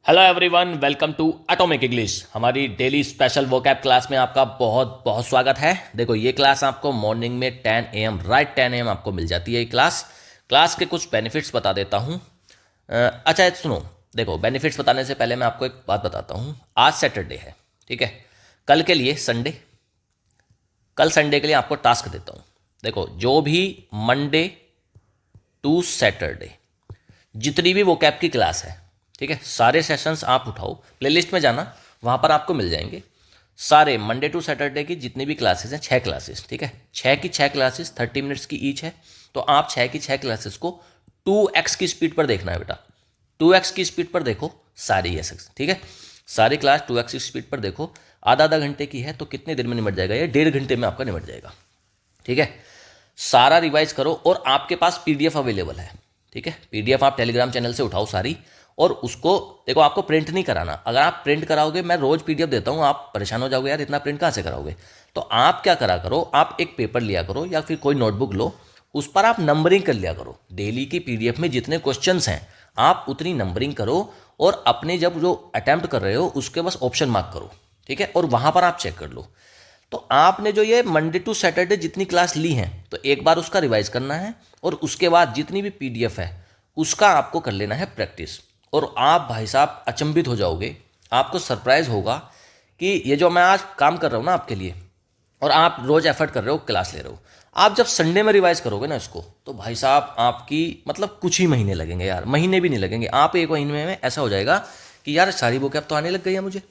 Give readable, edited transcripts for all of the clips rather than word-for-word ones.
Hello everyone, welcome to atomic English. हमारी daily special vocab class में आपका बहुत बहुत स्वागत है। देखो, ये क्लास आपको मॉर्निंग में 10 AM राइट 10 AM आपको मिल जाती है। ये क्लास के कुछ बेनिफिट्स बता देता हूँ। अच्छा सुनो, देखो बेनिफिट्स बताने से पहले मैं आपको एक बात बताता हूँ। आज सैटरडे है, ठीक है। कल के लिए संडे, कल संडे के लिए आपको टास्क देता हूँ। देखो, जो भी मंडे टू सैटरडे जितनी भी वोकैब की क्लास है, ठीक है, सारे सेशंस आप उठाओ, प्लेलिस्ट में जाना, वहाँ पर आपको मिल जाएंगे सारे मंडे टू सैटरडे की जितनी भी क्लासेस हैं। 6 क्लासेस, ठीक है, 6 की 6 क्लासेस 30 मिनट्स की ईच है। तो आप 6 की 6 क्लासेस को 2x की स्पीड पर देखना है बेटा। 2x की स्पीड पर देखो सारी ये सेक्शन, ठीक है। सारी क्लास 2x की स्पीड पर देखो। आधा आधा घंटे की है तो कितने देर में निमट जाएगा? ये 1.5 घंटे में आपका निमट जाएगा, ठीक है। सारा रिवाइज करो और आपके पास पीडीएफ अवेलेबल है, ठीक है। पीडीएफ आप टेलीग्राम चैनल से उठाओ सारी, और उसको देखो, आपको प्रिंट नहीं कराना। अगर आप प्रिंट कराओगे, मैं रोज पीडीएफ देता हूँ, आप परेशान हो जाओगे, यार इतना प्रिंट कहाँ से कराओगे। तो आप क्या करा करो, आप एक पेपर लिया करो या फिर कोई नोटबुक लो, उस पर आप नंबरिंग कर लिया करो। डेली की पीडीएफ में जितने क्वेश्चंस हैं आप उतनी नंबरिंग करो, और अपने जब जो अटैम्प्ट कर रहे हो उसके बस ऑप्शन मार्क करो, ठीक है, और वहाँ पर आप चेक कर लो। तो आपने जो ये मंडे टू सैटरडे जितनी क्लास ली है, तो एक बार उसका रिवाइज करना है, और उसके बाद जितनी भी पीडीएफ है उसका आपको कर लेना है प्रैक्टिस। और आप भाई साहब अचंभित हो जाओगे, आपको सरप्राइज होगा कि ये जो मैं आज काम कर रहा हूँ ना आपके लिए, और आप रोज एफर्ट कर रहे हो, क्लास ले रहे हो, आप जब संडे में रिवाइज करोगे ना इसको, तो भाई साहब आपकी मतलब कुछ ही महीने लगेंगे यार, महीने भी नहीं लगेंगे। आप एक महीने में ऐसा हो जाएगा कि यार सारी बुक अब तो आने लग गई है मुझे।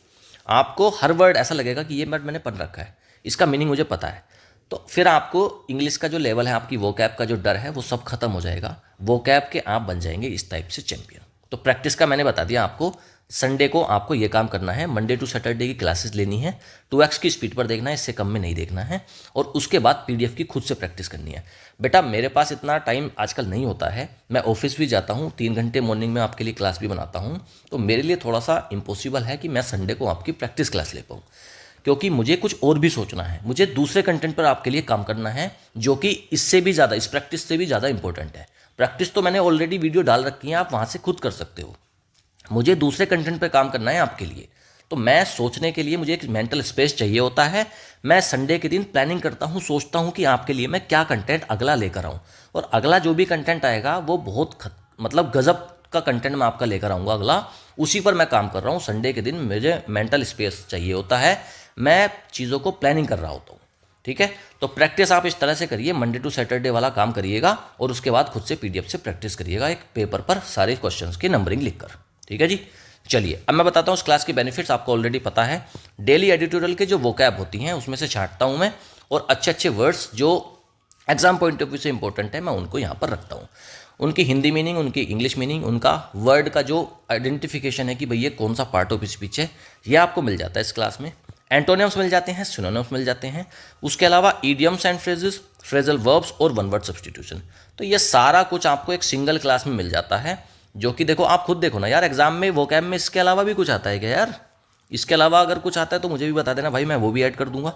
आपको हर वर्ड ऐसा लगेगा कि ये वर्ड मैंने पढ़ रखा है, इसका मीनिंग मुझे पता है। तो फिर आपको इंग्लिश का जो लेवल है, आपकी वोकैब का जो डर है, वो सब खत्म हो जाएगा। वोकैब के आप बन जाएंगे इस टाइप से चैंपियन। तो प्रैक्टिस का मैंने बता दिया आपको। संडे को आपको ये काम करना है, मंडे टू सैटरडे की क्लासेस लेनी है, 2x की स्पीड पर देखना है, इससे कम में नहीं देखना है, और उसके बाद पीडीएफ की खुद से प्रैक्टिस करनी है। बेटा मेरे पास इतना टाइम आजकल नहीं होता है, मैं ऑफिस भी जाता हूँ, 3 घंटे मॉर्निंग में आपके लिए क्लास भी बनाता हूँ, तो मेरे लिए थोड़ा सा इम्पॉसिबल है कि मैं संडे को आपकी प्रैक्टिस क्लास ले पाऊँ, क्योंकि मुझे कुछ और भी सोचना है, मुझे दूसरे कंटेंट पर आपके लिए काम करना है, जो कि इससे भी ज़्यादा, इस प्रैक्टिस से भी ज़्यादा इंपॉर्टेंट है। प्रैक्टिस तो मैंने ऑलरेडी वीडियो डाल रखी है, आप वहाँ से खुद कर सकते हो। मुझे दूसरे कंटेंट पे काम करना है आपके लिए, तो मैं सोचने के लिए मुझे एक मेंटल स्पेस चाहिए होता है। मैं संडे के दिन प्लानिंग करता हूँ, सोचता हूँ कि आपके लिए मैं क्या कंटेंट अगला लेकर आऊँ, और अगला जो भी कंटेंट आएगा वो बहुत मतलब गजब का कंटेंट मैं आपका लेकर आऊँगा अगला, उसी पर मैं काम कर रहा हूँ। संडे के दिन मुझे मेंटल स्पेस चाहिए होता है, मैं चीज़ों को प्लानिंग कर रहा होता हूँ, ठीक है। तो प्रैक्टिस आप इस तरह से करिए, मंडे टू सैटरडे वाला काम करिएगा, और उसके बाद खुद से पीडीएफ से प्रैक्टिस करिएगा, एक पेपर पर सारे क्वेश्चंस की नंबरिंग लिखकर, ठीक है जी। चलिए अब मैं बताता हूँ उस क्लास के बेनिफिट्स, आपको ऑलरेडी पता है। डेली एडिटोरियल के जो वोकैब होती हैं उसमें से छांटता हूँ मैं, और अच्छे अच्छे वर्ड्स जो एग्जाम पॉइंट ऑफ व्यू से इंपॉर्टेंट है मैं उनको यहाँ पर रखता हूँ। उनकी हिंदी मीनिंग, उनकी इंग्लिश मीनिंग, उनका वर्ड का जो आइडेंटिफिकेशन है कि भाई ये कौन सा पार्ट ऑफ स्पीच है, ये आपको मिल जाता है इस क्लास में। एंटोनिम्स मिल जाते हैं, सिनोनिम्स मिल जाते हैं, उसके अलावा idioms and phrases, phrasal verbs और वन वर्ड सब्सटीट्यूशन। तो ये सारा कुछ आपको एक सिंगल क्लास में मिल जाता है, जो कि देखो आप खुद देखो ना यार, एग्जाम में वोकैब में इसके अलावा भी कुछ आता है क्या यार? इसके अलावा अगर कुछ आता है तो मुझे भी बता देना भाई, मैं वो भी ऐड कर दूंगा,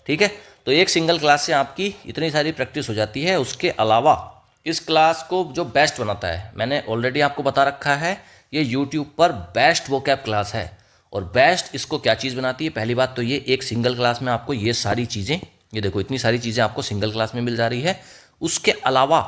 ठीक है। तो एक सिंगल क्लास से आपकी इतनी सारी प्रैक्टिस हो जाती है। उसके अलावा इस क्लास को जो बेस्ट बनाता है, मैंने ऑलरेडी आपको बता रखा है, ये यूट्यूब पर बेस्ट वोकैब क्लास है। और बेस्ट इसको क्या चीज़ बनाती है? पहली बात तो ये एक सिंगल क्लास में आपको ये सारी चीज़ें, ये देखो इतनी सारी चीज़ें आपको सिंगल क्लास में मिल जा रही है। उसके अलावा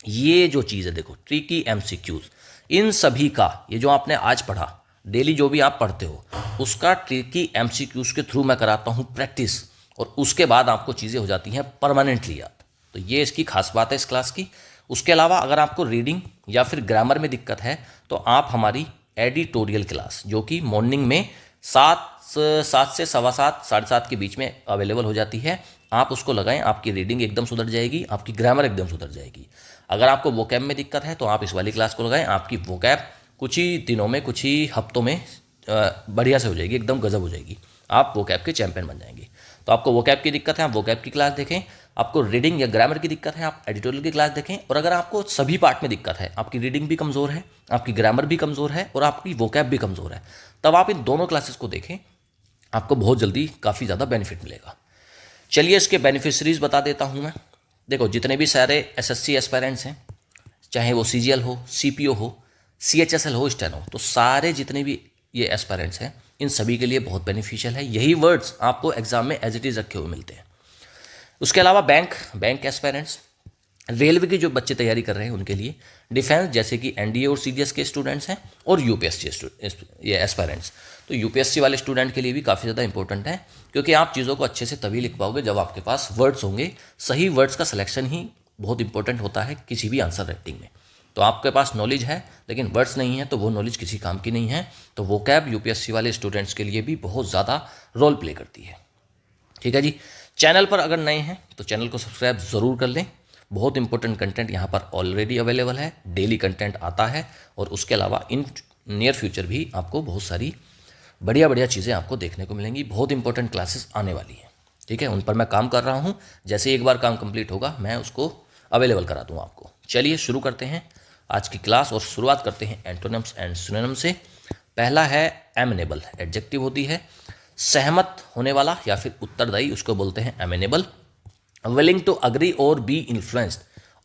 ये जो चीज़ है देखो, ट्रिकी एमसीक्यूज, इन सभी का, ये जो आपने आज पढ़ा, डेली जो भी आप पढ़ते हो, उसका ट्रिकी एमसीक्यूज के थ्रू मैं कराता हूँ प्रैक्टिस, और उसके बाद आपको चीज़ें हो जाती हैं परमानेंटली याद। तो ये इसकी खास बात है इस क्लास की। उसके अलावा अगर आपको रीडिंग या फिर ग्रामर में दिक्कत है, तो आप हमारी एडिटोरियल क्लास, जो कि मॉर्निंग में 7 से 7:15 7:30 के बीच में अवेलेबल हो जाती है, आप उसको लगाएं, आपकी रीडिंग एकदम सुधर जाएगी, आपकी ग्रामर एकदम सुधर जाएगी। अगर आपको वोकैब में दिक्कत है तो आप इस वाली क्लास को लगाएं, आपकी वोकैब कुछ ही दिनों में, कुछ ही हफ्तों में बढ़िया से हो जाएगी, एकदम गजब हो जाएगी, आप वोकैब के चैंपियन बन जाएंगे। तो आपको वोकैब की दिक्कत है, आप वोकैब की क्लास देखें। आपको रीडिंग या ग्रामर की दिक्कत है, आप एडिटोरियल की क्लास देखें। और अगर आपको सभी पार्ट में दिक्कत है, आपकी रीडिंग भी कमज़ोर है, आपकी ग्रामर भी कमज़ोर है, और आपकी वोकैब भी कमज़ोर है, तब आप इन दोनों क्लासेस को देखें, आपको बहुत जल्दी काफ़ी ज़्यादा बेनिफिट मिलेगा। चलिए इसके बेनिफिशरीज बता देता हूँ मैं। देखो, जितने भी सारे एसएससी एस्पायरेंट्स हैं, चाहे वो सीजीएल हो, सीपीओ हो, सीएचएसएल हो, स्टेनो, तो सारे जितने भी ये एस्पायरेंट्स हैं, इन सभी के लिए बहुत बेनिफिशियल है। यही वर्ड्स आपको एग्जाम में एज इट इज़ रखे हुए मिलते हैं। उसके अलावा बैंक एस्पायरेंट्स, रेलवे की जो बच्चे तैयारी कर रहे हैं उनके लिए, डिफेंस जैसे कि एनडीए और सीडीएस के स्टूडेंट्स हैं, और यूपीएससी ये एस्पायरेंट्स। तो यूपीएससी वाले स्टूडेंट के लिए भी काफ़ी ज़्यादा इंपॉर्टेंट है, क्योंकि आप चीज़ों को अच्छे से तभी लिख पाओगे जब आपके पास वर्ड्स होंगे। सही वर्ड्स का सिलेक्शन ही बहुत इंपॉर्टेंट होता है किसी भी आंसर राइटिंग में। तो आपके पास नॉलेज है लेकिन वर्ड्स नहीं है तो वो नॉलेज किसी काम की नहीं है। तो वोकैब यूपीएससी वाले स्टूडेंट्स के लिए भी बहुत ज़्यादा रोल प्ले करती है। ठीक है जी। चैनल पर अगर नए हैं तो चैनल को सब्सक्राइब ज़रूर कर लें। बहुत इंपॉर्टेंट कंटेंट यहाँ पर ऑलरेडी अवेलेबल है, डेली कंटेंट आता है, और उसके अलावा इन नियर फ्यूचर भी आपको बहुत सारी बढ़िया बढ़िया चीज़ें आपको देखने को मिलेंगी। बहुत इंपॉर्टेंट क्लासेस आने वाली हैं, ठीक है, उन पर मैं काम कर रहा हूँ। जैसे एक बार काम कंप्लीट होगा मैं उसको अवेलेबल करा दूँगा आपको। चलिए शुरू करते हैं आज की क्लास, और शुरुआत करते हैं एंटोनिम्स एंड सिनोनिम्स से। पहला है एमेनेबल, एडजेक्टिव होती है सहमत होने वाला या फिर उत्तरदायी, उसको बोलते हैं एमेनेबल। विलिंग टू अग्री और be influenced,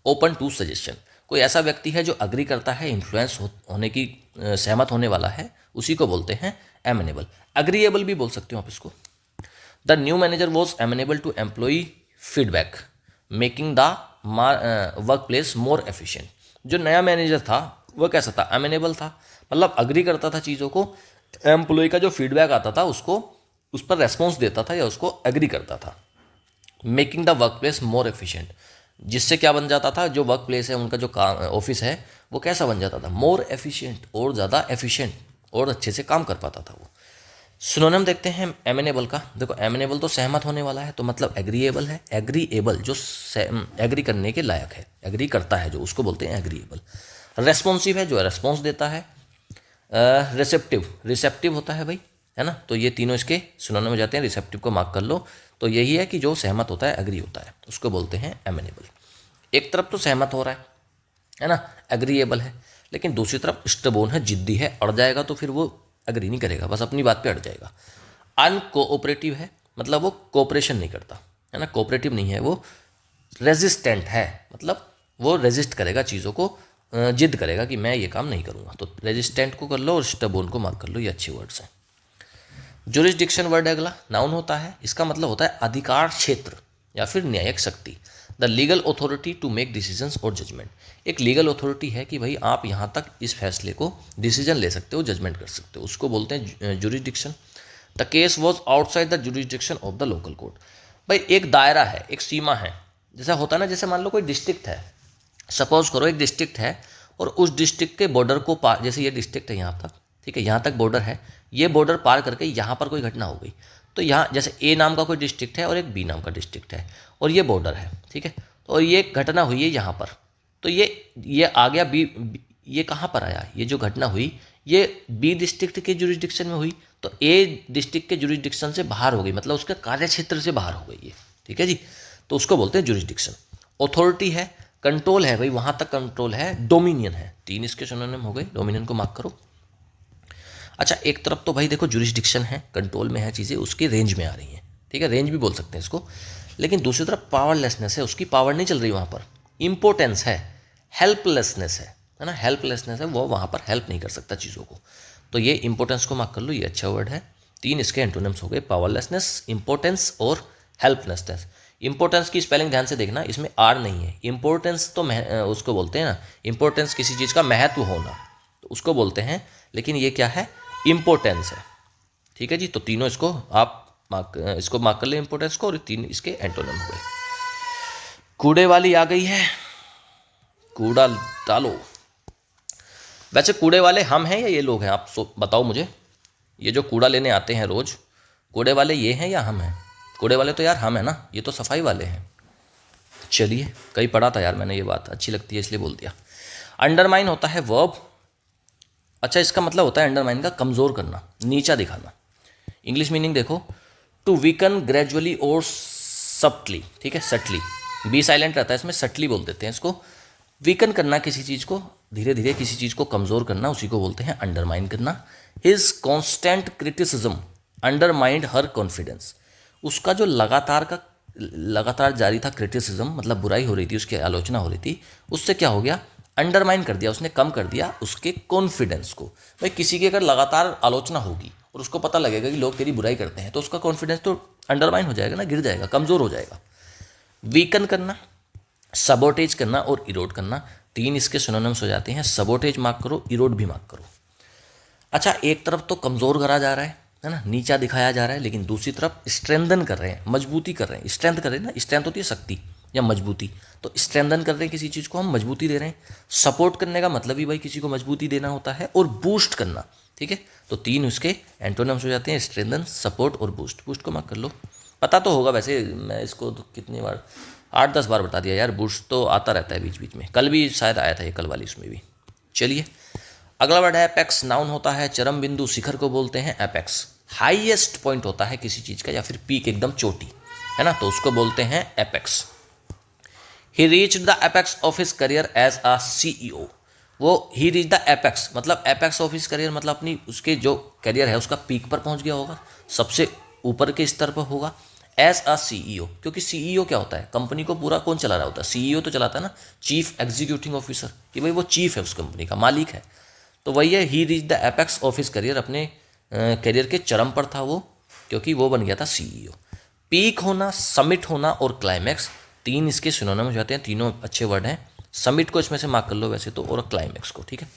open to suggestion, कोई ऐसा व्यक्ति है जो अग्री करता है, इन्फ्लुएंस होने की सहमत होने वाला है, उसी को बोलते हैं एमेनेबल। अग्रीएबल भी बोल सकते हो आप इसको। The new manager was amenable to employee feedback making the work place more efficient. जो नया मैनेजर था वह कैसा था, एमेनेबल था, मतलब अग्री करता था चीज़ों को, एम्प्लॉय का जो फीडबैक आता था उसको उस पर रेस्पॉन्स देता था या उसको एग्री करता था। Making the work place more efficient, जिससे क्या बन जाता था, जो वर्क प्लेस है उनका जो काम ऑफिस है वो कैसा बन जाता था, मोर एफिशिएंट, और ज़्यादा एफिशिएंट, और अच्छे से काम कर पाता था वो। सिनोनिम देखते हैं एमेनेबल का। देखो एमेनेबल तो सहमत होने वाला है, तो मतलब एग्रीएबल है। एग्रीएबल जो एग्री करने के लायक है, एग्री करता है जो, उसको बोलते हैं एग्रीएबल। रेस्पॉन्सिव है जो रेस्पॉन्स देता है। रिसेप्टिव होता है भाई, है ना, तो ये तीनों इसके सिनोनिम में जाते हैं। रिसेप्टिव को मार्क कर लो, तो यही है कि जो सहमत होता है, एग्री होता है, उसको बोलते हैं एमेनेबल। एक तरफ तो सहमत हो रहा है ना, एग्रीएबल है, लेकिन दूसरी तरफ स्टबोर्न है, जिद्दी है, अड़ जाएगा तो फिर वो एग्री नहीं करेगा, बस अपनी बात पे अड़ जाएगा। अनकोऑपरेटिव है, मतलब वो कोऑपरेशन नहीं करता, है ना, कोऑपरेटिव नहीं है वो। रेजिस्टेंट है, मतलब वो रेजिस्ट करेगा चीज़ों को, जिद करेगा कि मैं ये काम नहीं करूँगा। तो रेजिस्टेंट को कर लो और स्टबोर्न को मार्क कर लो, ये अच्छे वर्ड्स हैं। जुरिस्डिक्शन वर्ड है अगला, नाउन होता है, इसका मतलब होता है अधिकार क्षेत्र या फिर न्यायिक शक्ति। The legal authority to make decisions और जजमेंट, एक लीगल अथॉरिटी है कि भाई आप यहाँ तक इस फैसले को डिसीजन ले सकते हो, जजमेंट कर सकते हो, उसको बोलते हैं jurisdiction. The case was outside the jurisdiction of the local court, भाई एक दायरा है, एक सीमा है, जैसा होता है ना, जैसे मान लो कोई डिस्ट्रिक्ट है, सपोज करो एक डिस्ट्रिक्ट है और उस डिस्ट्रिक्ट के बॉर्डर को पार, जैसे ये डिस्ट्रिक्ट है यहाँ तक, ठीक है, यहाँ तक बॉर्डर है, ये बॉर्डर पार करके यहाँ पर कोई घटना हो गई, तो यहाँ जैसे ए नाम का कोई डिस्ट्रिक्ट है और एक बी नाम का डिस्ट्रिक्ट है और ये बॉर्डर है, ठीक है, और ये घटना हुई है यहाँ पर, तो ये आ गया बी, ये कहाँ पर आया, ये जो घटना हुई ये बी डिस्ट्रिक्ट के जुरिस्डिक्शन में हुई, तो ए डिस्ट्रिक्ट के जुरिस्डिक्शन से बाहर हो गई, मतलब उसके कार्य क्षेत्र से बाहर हो गई ये, ठीक है जी, तो उसको बोलते हैं जुरिस्डिक्शन। अथॉरिटी है, कंट्रोल है भाई, वहाँ तक कंट्रोल है। डोमिनियन है, तीन इसके सिनोनिम हो गए, डोमिनियन को मार्क करो। अच्छा, एक तरफ तो भाई देखो जुरिस्डिक्शन है, कंट्रोल में है चीज़ें, उसकी रेंज में आ रही हैं, ठीक है, रेंज भी बोल सकते हैं इसको, लेकिन दूसरी तरफ पावरलेसनेस है, उसकी पावर नहीं चल रही वहाँ पर। इम्पोर्टेंस है, हेल्पलेसनेस है ना, हेल्पलेसनेस है, वो वहाँ पर हेल्प नहीं कर सकता चीज़ों को, तो ये इंपॉर्टेंस को मार्क कर लो, ये अच्छा वर्ड है। तीन इसके एंटोनिम्स हो गए, पावरलेसनेस, इंपॉर्टेंस और हेल्पलेसनेस। इंपॉर्टेंस की स्पेलिंग ध्यान से देखना, इसमें आर नहीं है। इंपॉर्टेंस तो उसको बोलते हैं ना, इंपॉर्टेंस किसी चीज़ का महत्व होना, तो उसको बोलते हैं, लेकिन ये क्या है, इंपॉर्टेंस है, ठीक है जी। तो तीनों इसको आप इसको मार्क कर ले इंपॉर्टेंस को, और तीन इसके एंटोनिम हो गए। कूड़े वाली आ गई है, कूड़ा डालो। वैसे कूड़े वाले हम हैं या ये लोग हैं, आप बताओ मुझे, ये जो कूड़ा लेने आते हैं रोज, कूड़े वाले ये हैं या हम हैं? कूड़े वाले तो यार हम हैं ना, ये तो सफाई वाले हैं। चलिए, कहीं पढ़ा था यार मैंने, ये बात अच्छी लगती है इसलिए बोल दिया। अंडरमाइन होता है वर्ब, अच्छा इसका मतलब होता है अंडरमाइन का कमज़ोर करना, नीचा दिखाना। इंग्लिश मीनिंग देखो, टू वीकन ग्रेजुअली और सब्टली, ठीक है, सटली, बी साइलेंट रहता है इसमें, सटली बोल देते हैं इसको। वीकन करना किसी चीज़ को, धीरे धीरे किसी चीज़ को कमज़ोर करना, उसी को बोलते हैं अंडरमाइन करना। हिज कॉन्स्टेंट क्रिटिसिज्म अंडरमाइंड हर कॉन्फिडेंस, उसका जो लगातार जारी था क्रिटिसिज्म, मतलब बुराई हो रही थी, उसकी आलोचना हो रही थी, उससे क्या हो गया, अंडरमाइन कर दिया, उसने कम कर दिया उसके कॉन्फिडेंस को। भाई किसी की अगर लगातार आलोचना होगी और उसको पता लगेगा कि लोग तेरी बुराई करते हैं, तो उसका कॉन्फिडेंस तो अंडरमाइन हो जाएगा ना, गिर जाएगा, कमज़ोर हो जाएगा। वीकन करना, सबोटेज करना और इरोड करना, 3 इसके सिनोनिम्स हो जाते हैं। सबोटेज मार्क करो, इरोड भी मार्क करो। अच्छा, एक तरफ तो कमज़ोर करा जा रहा है ना, नीचा दिखाया जा रहा है, लेकिन दूसरी तरफ स्ट्रेंथन कर रहे हैं, मजबूती कर रहे हैं। स्ट्रेंथ कर रहे हैं ना, स्ट्रेंथ होती है शक्ति या मजबूती, तो स्ट्रेंथन कर रहे हैं किसी चीज़ को, हम मजबूती दे रहे हैं। सपोर्ट करने का मतलब ही भाई किसी को मजबूती देना होता है, और बूस्ट करना, ठीक है। तो 3 उसके एंटोनिम्स हो जाते हैं, स्ट्रेंथन, सपोर्ट और बूस्ट। बूस्ट को मार्क कर लो, पता तो होगा वैसे, मैं इसको तो कितनी बार 8-10 बार बता दिया यार। बूस्ट तो आता रहता है बीच बीच में, कल भी शायद आया था ये, कल वाली उसमें भी। चलिए अगला वर्ड है एपेक्स। नाउन होता है चरम बिंदु, शिखर को बोलते हैं एपेक्स। हाईएस्ट पॉइंट होता है किसी चीज़ का, या फिर पीक, एकदम चोटी, है ना, तो उसको बोलते हैं apex. He reached the apex of his career as a CEO। वो ही रीच द एपेक्स मतलब एपेक्स ऑफ हिज करियर मतलब अपनी उसके जो करियर है उसका पीक पर पहुंच गया होगा, सबसे ऊपर के स्तर पर होगा। एज अ CEO, क्योंकि CEO क्या होता है, कंपनी को पूरा कौन चला रहा होता है, CEO तो चलाता है ना, चीफ एग्जीक्यूटिव ऑफिसर, कि भाई वो चीफ है उस कंपनी का, मालिक है। तो वही है, he reach the apex of his career, अपने करियर के चरम पर था वो, क्योंकि वो बन गया था CEO। पीक होना, समिट होना और क्लाइमैक्स, 3 इसके सिनोनिम हो जाते हैं, तीनों अच्छे वर्ड हैं। समिट को इसमें से मार्क कर लो वैसे तो, और क्लाइमैक्स को, ठीक है।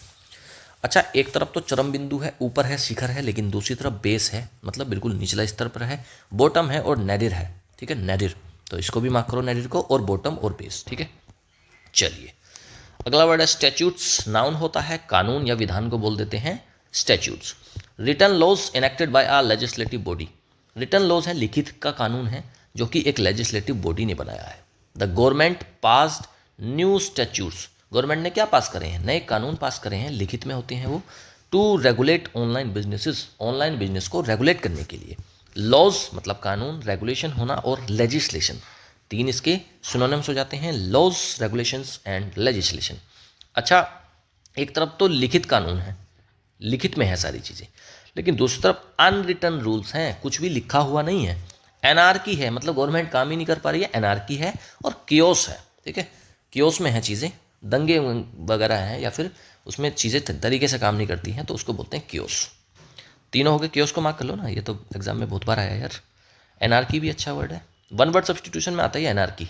अच्छा, एक तरफ तो चरम बिंदु है, ऊपर है, शिखर है, लेकिन दूसरी तरफ बेस है, मतलब बिल्कुल निचला स्तर पर है। बॉटम है और नैडिर है, ठीक है, नैडिर, तो इसको भी मार्क करो, नैडिर को, और बॉटम और बेस, ठीक है। चलिए अगला वर्ड है स्टैट्यूट्स। नाउन होता है कानून या विधान को बोल देते हैं statutes. Written laws enacted by a legislative body. Written laws है, लिखित का कानून है, जो कि एक लेजिस्लेटिव बॉडी ने बनाया है। The government passed new statutes. Government ने क्या पास करे हैं, नए कानून पास करे हैं, लिखित में होते हैं वो। To regulate online businesses, online business को रेगुलेट करने के लिए। लॉज मतलब कानून, रेगुलेशन होना और लेजिस्लेशन, 3 इसके सिनोनिम्स हो जाते हैं, लॉज, रेगुलेशंस एंड लेजिस्लेशन। अच्छा, एक तरफ तो लिखित कानून है, लिखित में है सारी चीज़ें, लेकिन दूसरी तरफ अनरिटन रूल्स हैं, कुछ भी लिखा हुआ नहीं है। एनार्की है, मतलब गवर्नमेंट काम ही नहीं कर पा रही है, एनार्की है। और कियोस है, ठीक है, कियोस में है चीज़ें, दंगे वगैरह हैं, या फिर उसमें चीज़ें तरीके से काम नहीं करती हैं, तो उसको बोलते हैं कियोस। तीनों हो गए, कियोस को मार्क कर लो ना, ये तो एग्जाम में बहुत बार आया यार। एनार्की भी अच्छा वर्ड है, 1 वर्ड सब्सटीट्यूशन में आता है एनार्की।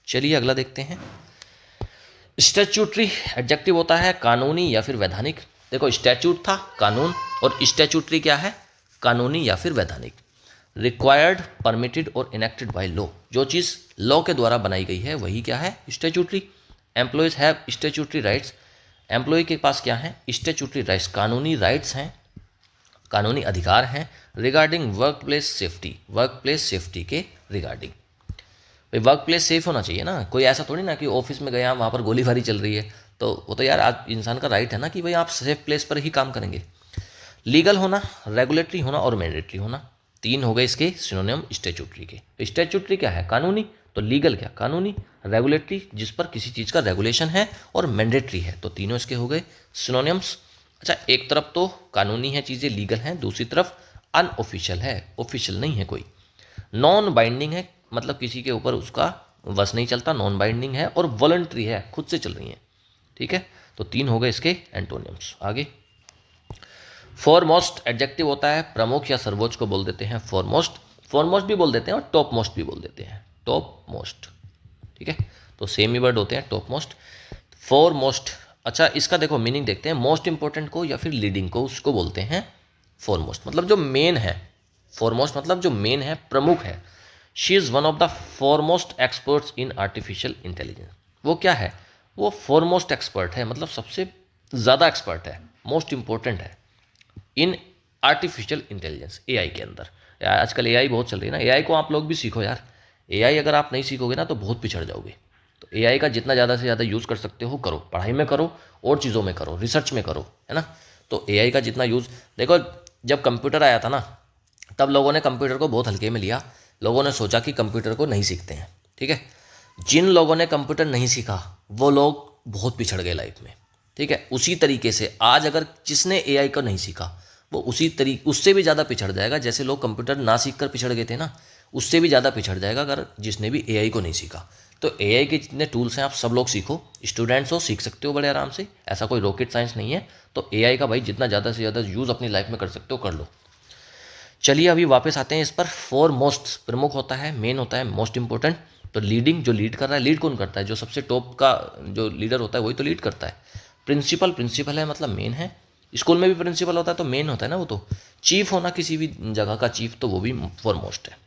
चलिए अगला देखते हैं। स्टैट्यूटरी एडजेक्टिव होता है कानूनी या फिर वैधानिक। देखो, स्टैट्यूट था कानून, और स्टैट्यूटरी क्या है, कानूनी या फिर वैधानिक। रिक्वायर्ड, परमिटेड और इनेक्टेड बाय लॉ, जो चीज़ लॉ के द्वारा बनाई गई है वही क्या है, statutory. Employees have statutory rights. Employee के पास क्या है, स्टैट्यूटरी राइट्स, कानूनी राइट्स हैं, कानूनी अधिकार हैं। Regarding work place safety, work place safety के रिगार्डिंग। भाई वर्क प्लेस सेफ होना चाहिए ना, कोई ऐसा थोड़ी ना कि ऑफिस में गया वहाँ पर गोलीबारी चल रही है, तो वो तो यार आज इंसान का राइट है ना कि भाई आप सेफ प्लेस पर ही काम करेंगे। लीगल होना, रेगुलेटरी होना और मैंडेटरी होना, 3 हो गए इसके सिनोनिम स्टैट्यूटरी के। तो स्टैट्यूटरी क्या है, कानूनी, तो लीगल क्या, कानूनी। रेगुलेटरी, जिस पर किसी चीज़ का रेगुलेशन है, और मैंडेटरी है, तो तीनों इसके हो गए सिनोनिम्स। अच्छा, एक तरफ तो कानूनी है चीज़ें, लीगल हैं, दूसरी तरफ अनऑफिशियल है, ऑफिशियल नहीं है कोई। नॉन बाइंडिंग है, मतलब किसी के ऊपर उसका वश नहीं चलता, नॉन बाइंडिंग है। और वॉलंटरी है, खुद से चल रही है, ठीक है। तो 3 हो गए इसके एंटोनिम्स। आगे फॉरमोस्ट एडजेक्टिव होता है प्रमुख या सर्वोच्च को बोल देते हैं फॉरमोस्ट। फॉरमोस्ट भी बोल देते हैं और टॉप मोस्ट भी बोल देते हैं, टॉप मोस्ट, ठीक है, तो सेम ही वर्ड होते हैं, टॉप मोस्ट, फॉरमोस्ट। अच्छा, इसका देखो मीनिंग देखते हैं, मोस्ट इंपॉर्टेंट को या फिर लीडिंग को, उसको बोलते हैं फॉरमोस्ट, मतलब जो मेन है। फॉरमोस्ट मतलब जो मेन है, प्रमुख है। She is one of the foremost experts in artificial intelligence. वो क्या है, वो फॉरमोस्ट एक्सपर्ट है, मतलब सबसे ज़्यादा एक्सपर्ट है, मोस्ट इंपॉर्टेंट है इन आर्टिफिशियल इंटेलिजेंस, AI के अंदर। आजकल AI बहुत चल रही है ना, AI को आप लोग भी सीखो यार। AI अगर आप नहीं सीखोगे ना तो बहुत पिछड़ जाओगे। तो AI का जितना ज़्यादा से ज़्यादा यूज़ कर सकते हो करो, पढ़ाई में करो और चीज़ों में करो, रिसर्च में करो, है ना। तो AI का जितना यूज़, देखो जब कंप्यूटर आया था ना, तब लोगों ने कंप्यूटर को बहुत हल्के में लिया, लोगों ने सोचा कि कंप्यूटर को नहीं सीखते हैं, ठीक है। जिन लोगों ने कंप्यूटर नहीं सीखा वो लोग बहुत पिछड़ गए लाइफ में, ठीक है। उसी तरीके से आज अगर जिसने AI को नहीं सीखा वो उससे भी ज़्यादा पिछड़ जाएगा, जैसे लोग कंप्यूटर ना सीख कर पिछड़ गए थे ना, उससे भी ज़्यादा पिछड़ जाएगा अगर जिसने भी AI को नहीं सीखा। तो एआई के जितने टूल्स हैं आप सब लोग सीखो, स्टूडेंट्स हो सीख सकते हो बड़े आराम से, ऐसा कोई रॉकेट साइंस नहीं है। तो एआई का भाई जितना ज़्यादा से ज़्यादा यूज़ अपनी लाइफ में कर सकते हो कर लो। चलिए अभी वापस आते हैं इस पर। फोर मोस्ट प्रमुख होता है, मेन होता है, मोस्ट इंपॉर्टेंट। तो लीडिंग, जो लीड कर रहा है, लीड कौन करता है? जो सबसे टॉप का जो लीडर होता है वही तो लीड करता है। प्रिंसिपल, प्रिंसिपल है मतलब मेन है। स्कूल में भी प्रिंसिपल होता है तो मेन होता है ना वो तो। चीफ होना किसी भी जगह का चीफ, तो वो भी फोर मोस्ट है।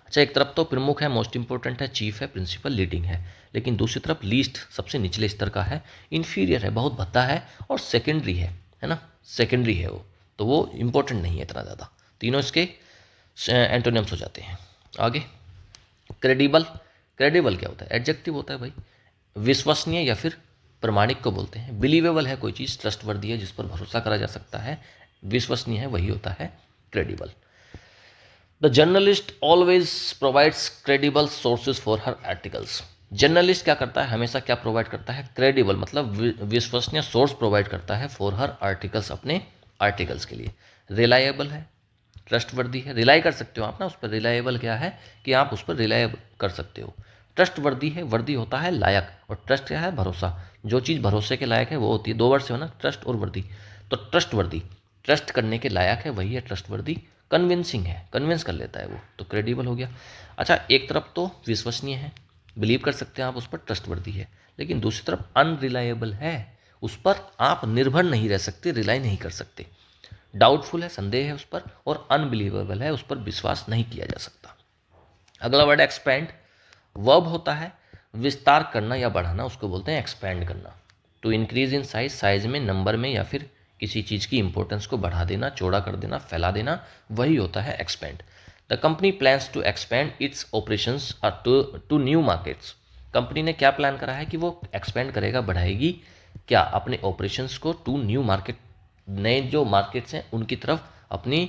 अच्छा, एक तरफ तो प्रमुख है, मोस्ट इंपॉर्टेंट है, चीफ है, प्रिंसिपल, लीडिंग है, लेकिन दूसरी तरफ लीस्ट, सबसे निचले स्तर का है, इन्फीरियर है, बहुत भद्दा है, और सेकेंडरी है ना, सेकेंडरी है वो, तो वो इंपॉर्टेंट नहीं है इतना ज़्यादा। तीनों इसके एंटोनिम्स हो जाते हैं। आगे क्रेडिबल, क्रेडिबल क्या होता है? एडजेक्टिव होता है भाई, विश्वसनीय या फिर प्रमाणिक को बोलते हैं। बिलीवेबल है कोई चीज़, ट्रस्टवर्दी है, जिस पर भरोसा करा जा सकता है, विश्वसनीय है, वही होता है credible. The journalist always provides credible sources for her articles. Journalist क्या करता है, हमेशा क्या प्रोवाइड करता है? क्रेडिबल मतलब विश्वसनीय सोर्स प्रोवाइड करता है फॉर हर आर्टिकल्स, अपने आर्टिकल्स के लिए। रिलायबल है, ट्रस्टवर्दी है, रिलाई कर सकते हो आप ना उस पर। रिलायबल क्या है कि आप उस पर रिलाई कर सकते हो। ट्रस्टवर्दी है, वर्दी होता है लायक, और ट्रस्ट क्या है? भरोसा। जो चीज़ भरोसे के लायक है वो होती है, दो वर्ड से हो ना, ट्रस्ट और वर्दी। तो ट्रस्टवर्दी, ट्रस्ट करने के लायक है, वही है ट्रस्टवर्दी। कन्विंसिंग है, कन्विंस कर लेता है वो, तो क्रेडिबल हो गया। अच्छा, एक तरफ तो विश्वसनीय है, बिलीव कर सकते हैं आप उस पर, ट्रस्टवर्दी है, लेकिन दूसरी तरफ अनरिलायबल है, उस पर आप निर्भर नहीं रह सकते, रिलाई नहीं कर सकते। डाउटफुल है, संदेह है उस पर, और अनबिलीवेबल है, उस पर विश्वास नहीं किया जा सकता। अगला वर्ड एक्सपैंड, वर्ब होता है विस्तार करना या बढ़ाना, उसको बोलते हैं एक्सपैंड करना। To increase in size, size में, नंबर में, या फिर किसी चीज़ की इंपॉर्टेंस को बढ़ा देना, चौड़ा कर देना, फैला देना, वही होता है expand. The company plans to expand its operations to new markets. Company ने क्या प्लान करा है कि वो एक्सपैंड करेगा, बढ़ाएगी क्या? अपने ऑपरेशंस को टू न्यू मार्केट, नए जो मार्केट्स हैं उनकी तरफ अपनी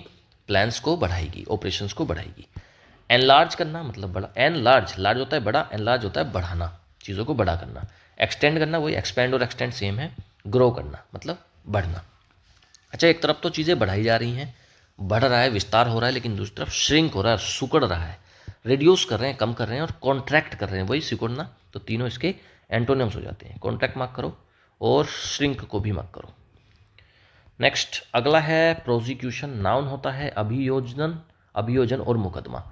प्लान्स को बढ़ाएगी, ऑपरेशंस को बढ़ाएगी। एनलार्ज करना मतलब बड़ा, एनलार्ज, लार्ज होता है बड़ा, एनलार्ज होता है बढ़ाना, चीज़ों को बड़ा करना। एक्सटेंड करना, वही एक्सपेंड और एक्सटेंड सेम है। ग्रो करना मतलब बढ़ना। अच्छा, एक तरफ तो चीज़ें बढ़ाई जा रही हैं, बढ़ रहा है, विस्तार हो रहा है, लेकिन दूसरी तरफ श्रिंक हो रहा है, सिकुड़ रहा है, रिड्यूस कर रहे हैं, कम कर रहे हैं, और कॉन्ट्रैक्ट कर रहे हैं, वही सिकुड़ना। तो तीनों इसके एंटोनिम्स हो जाते हैं। कॉन्ट्रैक्ट मार्क करो और श्रिंक को भी मार्क करो। नेक्स्ट अगला है प्रोसिक्यूशन। नाउन होता है अभियोजन, अभियोजन और मुकदमा।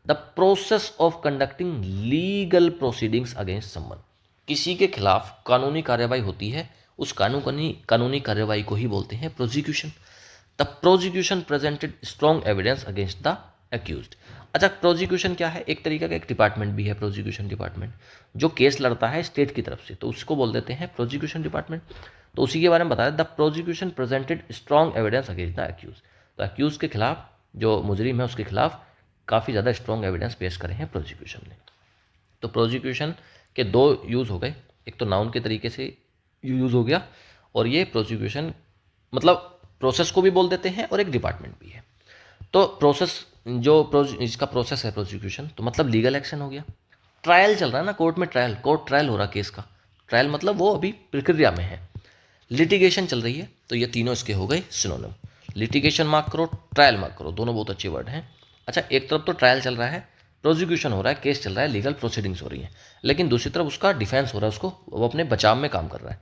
The process of conducting legal proceedings against someone. किसी के खिलाफ कानूनी कार्रवाई होती है, उस कानूनी कार्रवाई को ही बोलते हैं prosecution. The prosecution presented strong evidence against the accused. अच्छा, प्रोसिक्यूशन क्या है? एक तरीका का एक डिपार्टमेंट भी है प्रोसिक्यूशन डिपार्टमेंट, जो केस लड़ता है स्टेट की तरफ से, तो उसको बोल देते हैं प्रोसिक्यूशन डिपार्टमेंट। तो उसी के बारे में बताया, the prosecution presented strong evidence against the accused. तो एक्यूज के खिलाफ, जो मुजरिम है उसके खिलाफ काफ़ी ज़्यादा स्ट्रॉन्ग एविडेंस पेश करे हैं प्रोसिक्यूशन ने। तो प्रोसिक्यूशन के दो यूज़ हो गए, एक तो नाउन के तरीके से यूज़ हो गया, और ये प्रोसिक्यूशन मतलब प्रोसेस को भी बोल देते हैं, और एक डिपार्टमेंट भी है। तो प्रोसेस, जो इसका प्रोसेस है प्रोसिक्यूशन, तो मतलब लीगल एक्शन हो गया। ट्रायल चल रहा है ना कोर्ट में, ट्रायल, कोर्ट ट्रायल हो रहा केस का। ट्रायल मतलब वो अभी प्रक्रिया में है। लिटिगेशन चल रही है, तो ये तीनों इसके हो गए सिनोनिम। लिटिगेशन मार्क करो, ट्रायल मार्क करो, दोनों बहुत अच्छे वर्ड हैं। अच्छा, एक तरफ तो ट्रायल चल रहा है, प्रोसिक्यूशन हो रहा है, केस चल रहा है, लीगल प्रोसीडिंग्स हो रही हैं, लेकिन दूसरी तरफ उसका डिफेंस हो रहा है, उसको वो अपने बचाव में काम कर रहा है,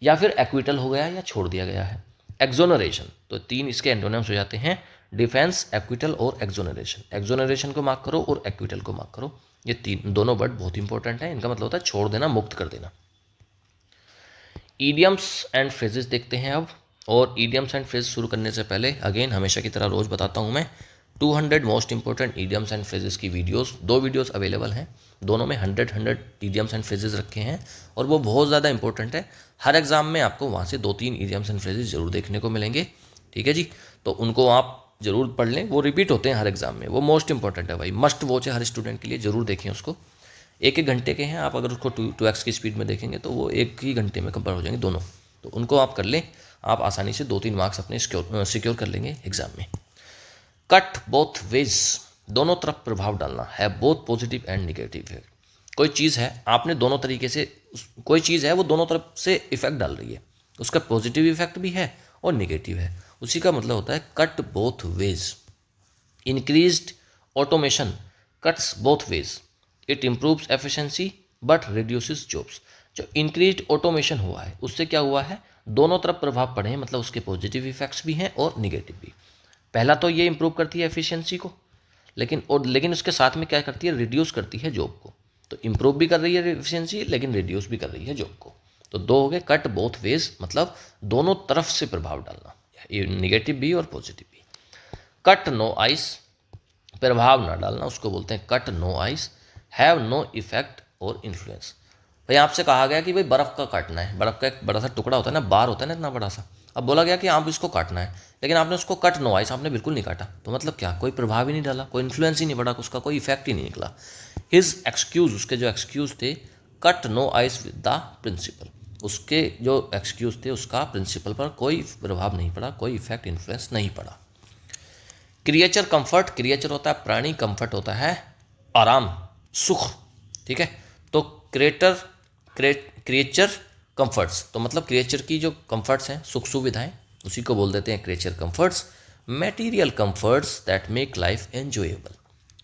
या फिर एक्विटल हो गया या छोड़ दिया गया है। एक्सोनरेशन, तो तीन इसके एंटोनिम्स हो जाते हैं, डिफेंस, एक्विटल और एक्सोनरेशन। एक्सोनरेशन को मार्क करो और एक्विटल को मार्क करो, ये तीन दोनों वर्ड बहुत इंपॉर्टेंट है। इनका मतलब होता है छोड़ देना, मुक्त कर देना। ईडियम्स एंड फ्रेजेस देखते हैं अब। और ईडियम्स एंड फ्रेज शुरू करने से पहले अगेन हमेशा की तरह रोज़ बताता हूँ मैं, 200 most important idioms and phrases की वीडियोस, दो वीडियोस अवेलेबल हैं, दोनों में 100 ईडियम्स एंड फ्रेजेस रखे हैं, और वो बहुत ज़्यादा इंपॉर्टेंट है। हर एग्जाम में आपको वहाँ से 2-3 ईडियम्स एंड फ्रेजेस जरूर देखने को मिलेंगे, ठीक है जी। तो उनको आप जरूर पढ़ लें, वो रिपीट होते हैं हर एग्जाम में, वो मोस्ट इंपॉर्टेंट है भाई, मस्ट वॉच है हर स्टूडेंट के लिए, जरूर देखें उसको। 1-1 घंटे के हैं, आप अगर उसको 2x की स्पीड में देखेंगे तो वो 1 ही घंटे में कंप्लीट हो जाएंगे दोनों। तो उनको आप कर लें, आप आसानी से 2-3 मार्क्स अपने सिक्योर कर लेंगे एग्जाम में। कट बोथ वेज, दोनों तरफ प्रभाव डालना है, बोथ पॉजिटिव एंड निगेटिव है। कोई चीज़ है, आपने दोनों तरीके से, कोई चीज़ है वो दोनों तरफ से इफेक्ट डाल रही है, उसका पॉजिटिव इफेक्ट भी है और निगेटिव है, उसी का मतलब होता है cut both veg. Increased automation cuts both ways, it improves efficiency but reduces jobs. जो इंक्रीज्ड ऑटोमेशन हुआ है उससे क्या हुआ है, दोनों तरफ प्रभाव पड़े हैं, मतलब उसके पॉजिटिव इफेक्ट्स भी हैं और निगेटिव भी। पहला तो ये इंप्रूव करती है एफिशिएंसी को, लेकिन उसके साथ में क्या करती है, रिड्यूस करती है जॉब को। तो इंप्रूव भी कर रही है एफिशिएंसी, लेकिन रिड्यूस भी कर रही है जॉब को। तो दो हो गए, कट बोथ वेज, मतलब दोनों तरफ से प्रभाव डालना, निगेटिव भी और पॉजिटिव भी। कट नो आइस, प्रभाव ना डालना, उसको बोलते हैं cut no ice. Have no effect और इन्फ्लुएंस। भाई आपसे कहा गया कि भाई बर्फ़ का काटना है, बर्फ़ का एक बड़ा सा टुकड़ा होता है ना, बार होता है ना इतना बड़ा सा। अब बोला गया कि आप इसको काटना है, लेकिन आपने उसको कट नो आइस, आपने बिल्कुल नहीं काटा। तो मतलब क्या, कोई प्रभाव ही नहीं डाला, कोई इन्फ्लुएंस ही नहीं पड़ा, उसका कोई इफेक्ट ही नहीं निकला। हिज एक्सक्यूज़, उसके जो एक्सक्यूज़ थे, cut no ice with the principal, उसके जो एक्सक्यूज़ थे उसका प्रिंसिपल पर कोई प्रभाव नहीं पड़ा, कोई इफेक्ट इन्फ्लुएंस नहीं पड़ा। क्रिएचर कंफर्ट, क्रिएचर होता है प्राणी, कंफर्ट होता है आराम, सुख, ठीक है। तो क्रिएचर कंफर्ट्स, तो मतलब क्रिएचर की जो कंफर्ट्स हैं, सुख सुविधाएं, उसी को बोल देते हैं creature comforts. Material comforts that make life enjoyable,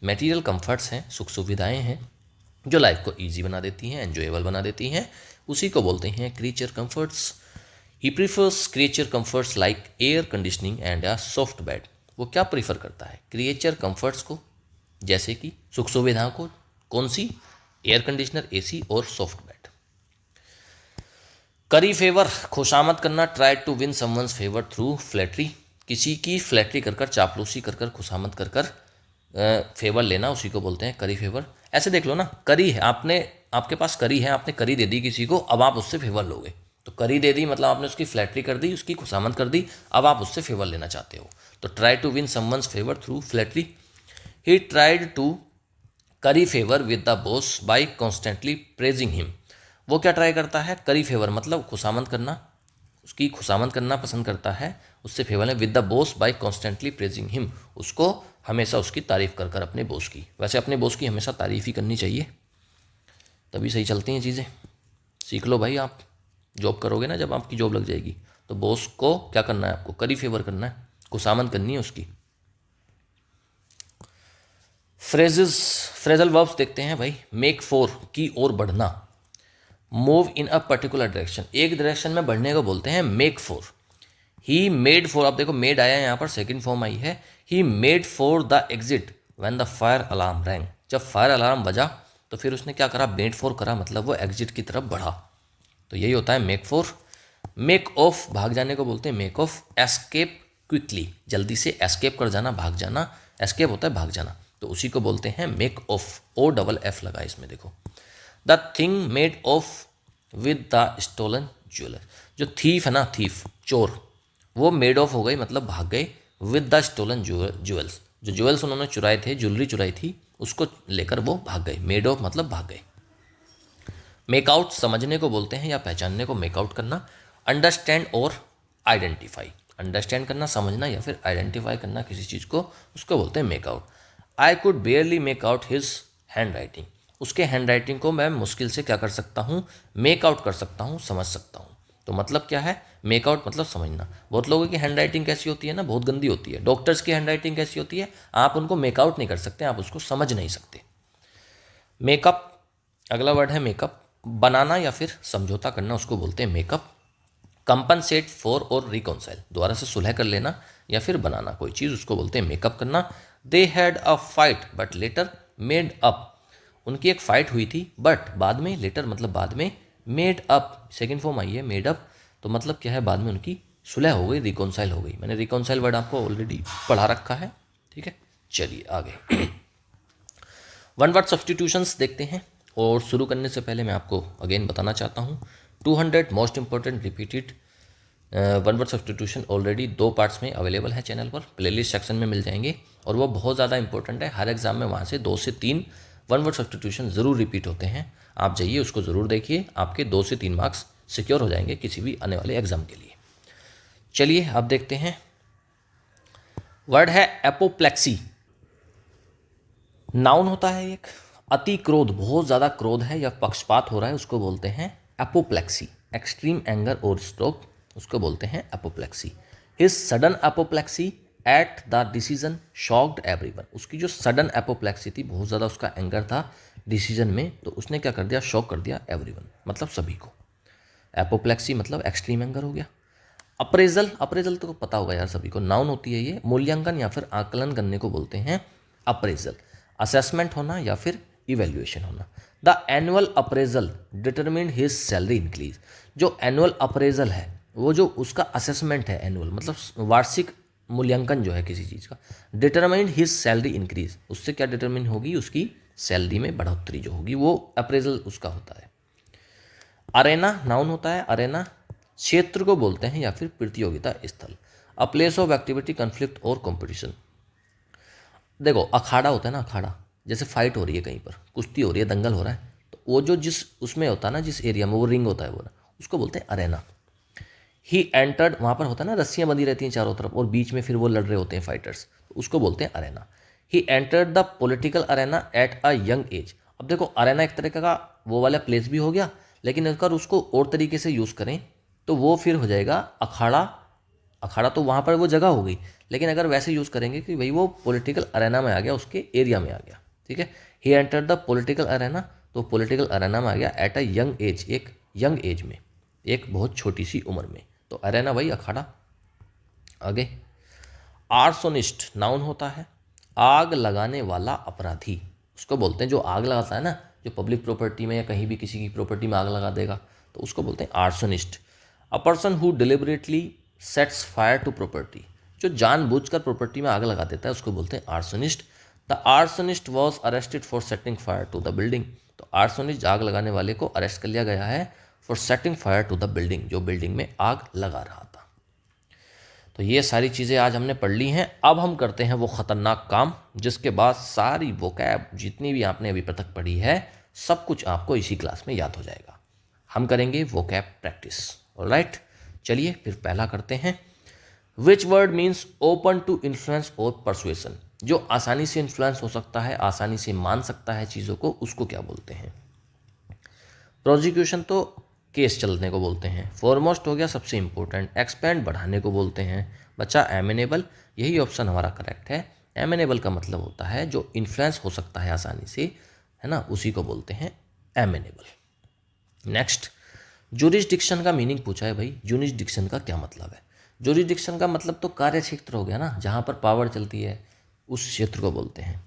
material comforts हैं, सुख सुविधाएं हैं जो लाइफ को ईजी बना देती हैं, एंजॉयबल बना देती हैं, उसी को बोलते हैं creature comforts. He prefers creature comforts like air conditioning and a soft bed. वो क्या प्रीफर करता है, क्रिएचर कंफर्ट्स को, जैसे कि सुख सुविधाओं को, कौन सी, एयर कंडीशनर, एसी और सॉफ्ट बेड। करी फेवर, खुशामद करना, try to win someone's favour through flattery, किसी की फ्लैटरी कर कर, चापलूसी कर कर, खुशामद कर कर फेवर लेना, उसी को बोलते हैं करी फेवर। ऐसे देख लो ना, करी है, आपके पास करी है, आपने करी दे दी किसी को, अब आप उससे फेवर लोगे। तो करी दे दी मतलब आपने उसकी फ्लैटरी कर दी, उसकी खुशामद कर दी, अब आप उससे फेवर लेना चाहते हो। तो try to win someone's favour through flattery. He tried to curry favour with the boss by constantly praising him. वो क्या ट्राई करता है, करी फेवर मतलब खुशामद करना, उसकी खुशामद करना पसंद करता है, उससे फेवर है। With the boss by constantly praising him, उसको हमेशा उसकी तारीफ कर कर, अपने बॉस की। वैसे अपने बॉस की हमेशा तारीफ ही करनी चाहिए, तभी सही चलती हैं चीज़ें। सीख लो भाई, आप जॉब करोगे ना, जब आपकी जॉब लग जाएगी तो बॉस को क्या करना है, आपको करी फेवर करना है, खुशामद करनी है उसकी। फ्रेजल वर्ब्स देखते हैं भाई। मेक फॉर, की ओर बढ़ना, move in a particular direction, एक डायरेक्शन में बढ़ने को बोलते हैं make for. He made for, आप देखो मेड आया है यहाँ पर, सेकंड फॉर्म आई है। He made for the exit when the fire alarm wrong, जब फायर अलार्म बजा तो फिर उसने क्या करा, मेड फॉर करा, मतलब वो एग्जिट की तरफ बढ़ा। तो यही होता है मेक फॉर। मेक ऑफ, भाग जाने को बोलते हैं मेक ऑफ। एस्केप क्विकली, जल्दी से एस्केप कर जाना, भाग जाना, एस्केप होता है भाग जाना, तो उसी को बोलते हैं make off. O double F लगा इसमें देखो। The thing made off with the stolen jeweller, जो थीफ है ना, थीफ चोर, वो मेड ऑफ हो गई मतलब भाग गए, विद द स्टोलन ज्वेल्स, जो ज्वेल्स उन्होंने चुराए थे, ज्वेलरी चुराई थी, उसको लेकर वो भाग गए। मेड ऑफ मतलब भाग गए। मेकआउट, समझने को बोलते हैं या पहचानने को मेकआउट करना। अंडरस्टैंड और आइडेंटिफाई, अंडरस्टैंड करना, समझना या फिर आइडेंटिफाई करना किसी चीज़ को, उसको बोलते हैं make-out. I could बेयरली make out his hand writing, उसके हैंड राइटिंग को मैं मुश्किल से क्या कर सकता हूँ, मेक आउट कर सकता हूँ, समझ सकता हूँ। तो मतलब क्या है, मेकआउट मतलब समझना। बहुत लोगों की हैंड राइटिंग कैसी होती है ना, बहुत गंदी होती है। डॉक्टर्स की हैंड राइटिंग कैसी होती है, आप उनको मेकआउट नहीं कर सकते, आप उसको समझ नहीं सकते। मेकअप, अगला वर्ड है मेकअप, बनाना या फिर समझौता करना, उसको बोलते हैं मेकअप। कंपनसेट फॉर और रिकॉन्साइल, दोबारा से सुलह कर लेना या फिर बनाना कोई चीज़, उसको बोलते हैं मेकअप करना। They had a fight but later made up, उनकी एक फाइट हुई थी बट बाद में, लेटर मतलब बाद में, made up second form I है मेड अप, तो मतलब क्या है, बाद में उनकी सुलह हो गई, रिकॉन्साइल हो गई। मैंने रिकॉन्साइल वर्ड आपको ऑलरेडी पढ़ा रखा है, ठीक है। चलिए आगे वन वर्ड सब्स्टिट्यूशंस देखते हैं। और शुरू करने से पहले मैं आपको अगेन बताना चाहता हूँ 200 most important repeated one word substitution already 2 parts में अवेलेबल है चैनल पर, प्लेलिस्ट सेक्शन में मिल जाएंगे, और वो बहुत ज़्यादा इंपॉर्टेंट है। हर एग्जाम में वहाँ से 2 से 3 वन वर्ड सब्स्टिट्यूशन ज़रूर रिपीट होते हैं। आप जाइए उसको ज़रूर देखिए, आपके 2 से 3 मार्क्स सिक्योर हो जाएंगे किसी भी आने वाले एग्जाम के लिए। चलिए अब देखते हैं, वर्ड है एपोप्लेक्सी। नाउन होता है एक, अति क्रोध, बहुत ज़्यादा क्रोध है या पक्षपात हो रहा है, उसको बोलते हैं एपोप्लेक्सी। एक्सट्रीम एंगर और स्ट्रोक, उसको बोलते हैं apoplexy. His sudden apoplexy at the decision shocked everyone. उसकी जो सडन एपोप्लेक्सी थी, बहुत ज़्यादा उसका एंगर था डिसीजन में, तो उसने क्या कर दिया, शॉक कर दिया एवरीवन, मतलब सभी को। एपोप्लेक्सी मतलब एक्सट्रीम एंगर हो गया। अप्रेजल, अप्रेजल तो पता होगा यार सभी को, नाउन होती है ये, मूल्यांकन या फिर आकलन करने को बोलते हैं अप्रेजल। असेसमेंट होना या फिर इवेल्युएशन होना। The annual appraisal determine his salary increase. जो एनुअल अप्रेजल है, वो जो उसका असेसमेंट है, एनुअल मतलब वार्षिक मूल्यांकन जो है किसी चीज़ का, डिटरमाइंड हिज सैलरी इंक्रीज, उससे क्या डिटरमिन होगी, उसकी सैलरी में बढ़ोतरी जो होगी, वो अप्रेजल उसका होता है। अरेना नाउन होता है, अरेना क्षेत्र को बोलते हैं या फिर प्रतियोगिता स्थल। A place of activity, conflict और कंपटीशन। देखो अखाड़ा होता है ना, अखाड़ा जैसे फाइट हो रही है कहीं पर, कुश्ती हो रही है, दंगल हो रहा है, तो वो जो जिस उसमें होता है ना, जिस एरिया में वो रिंग होता है वो ना, उसको बोलते हैं अरेना। ही एंटर्ड, वहाँ पर होता है ना रस्सियाँ बंधी रहती हैं चारों तरफ और बीच में फिर वो लड़ रहे होते हैं फाइटर्स, तो उसको बोलते हैं Arena. He entered the political Arena at a young age. अब देखो अरेना एक तरह का वो वाला प्लेस भी हो गया, लेकिन अगर उसको और तरीके से यूज़ करें तो वो फिर हो जाएगा अखाड़ा। अखाड़ा तो वहाँ पर वो जगह हो गई, लेकिन अगर वैसे यूज़ करेंगे कि भाई वो पॉलिटिकल अरेना में आ गया, उसके एरिया में आ गया, ठीक है। He entered the political Arena, तो पॉलिटिकल अरेना में आ गया एट अ यंग एज, एक यंग एज में, एक बहुत छोटी सी उम्र में, तो अरेना भाई अखाड़ा। आगे आर्सोनिस्ट नाउन होता है, आग लगाने वाला अपराधी, उसको बोलते हैं जो आग लगाता है ना, जो पब्लिक प्रॉपर्टी में या कहीं भी किसी की प्रॉपर्टी में आग लगा देगा, तो उसको बोलते हैं arsonist. A person who deliberately sets fire to property, जो जानबूझकर प्रॉपर्टी में आग लगा देता है उसको बोलते हैं arsonist. The arsonist was arrested for setting fire to the building, तो आर्सोनिस्ट आग लगाने वाले को अरेस्ट कर लिया गया है for setting fire to the building, जो बिल्डिंग में आग लगा रहा था। तो ये सारी चीज़ें आज हमने पढ़ ली हैं। अब हम करते हैं वो ख़तरनाक काम, जिसके बाद सारी वोकैब जितनी भी आपने अभी तक पढ़ी है सब कुछ आपको इसी क्लास में याद हो जाएगा। हम करेंगे वोकैब प्रैक्टिस। ऑलराइट, चलिए फिर पहला करते हैं। Which word means open to influence और परसुएसन, जो आसानी से इन्फ्लुएंस हो सकता है, आसानी से मान सकता है चीज़ों को, उसको क्या बोलते हैं। प्रोसिक्यूशन तो केस चलने को बोलते हैं। फॉरमोस्ट हो गया सबसे इंपॉर्टेंट। एक्सपेंड बढ़ाने को बोलते हैं। बच्चा एमिनेबल, यही ऑप्शन हमारा करेक्ट है। एमिनेबल का मतलब होता है जो इन्फ्लुएंस हो सकता है आसानी से, है ना, उसी को बोलते हैं एमिनेबल। नेक्स्ट, जुरिस्डिक्शन का मीनिंग पूछा है भाई। जुरिस्डिक्शन का क्या मतलब है। जुरिस्डिक्शन का मतलब तो कार्य क्षेत्र हो गया ना, जहाँ पर पावर चलती है, उस क्षेत्र को बोलते हैं।